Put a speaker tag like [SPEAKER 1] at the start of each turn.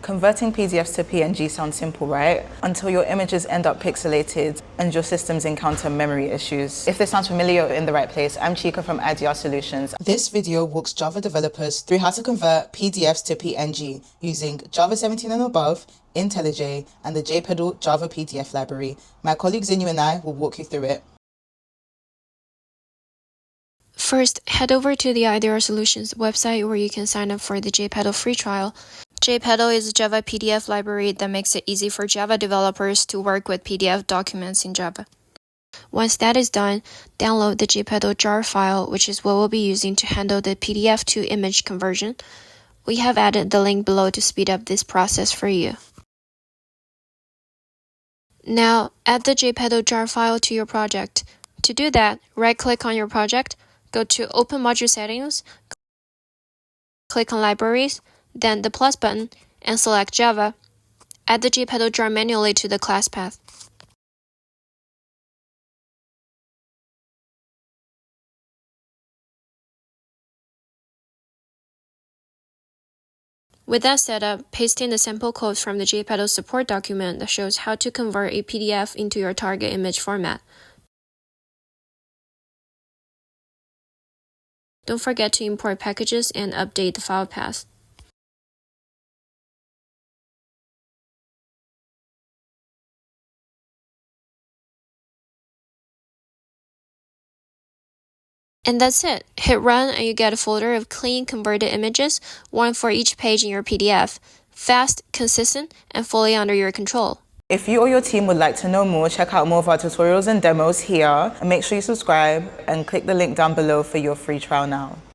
[SPEAKER 1] Converting PDFs to PNG sounds simple, right? Until your images end up pixelated and your systems encounter memory issues. If this sounds familiar, you're in the right place. I'm Chika from IDR Solutions. This video walks Java developers through how to convert PDFs to PNG using Java 17 and above, IntelliJ, and the JPedal Java PDF library. My colleague Zinu and I will walk you through it.
[SPEAKER 2] First, head over to the IDR Solutions website where you can sign up for the JPedal free trial. JPedal is a Java PDF library that makes it easy for Java developers to work with PDF documents in Java. Once that is done, download the JPedal jar file, which is what we'll be using to handle the PDF to image conversion. We have added the link below to speed up this process for you. Now, add the JPedal jar file to your project. To do that, right-click on your project, go to Open Module Settings, click on Libraries, then the plus button, and select Java. Add the JPedal jar manually to the class path. With that set up, paste in the sample code from the JPedal support document that shows how to convert a PDF into your target image format. Don't forget to import packages and update the file path. And that's it. Hit run and you get a folder of clean converted images, one for each page in your PDF. Fast, consistent, and fully under your control.
[SPEAKER 1] If you or your team would like to know more, check out more of our tutorials and demos here, and make sure you subscribe and click the link down below for your free trial now.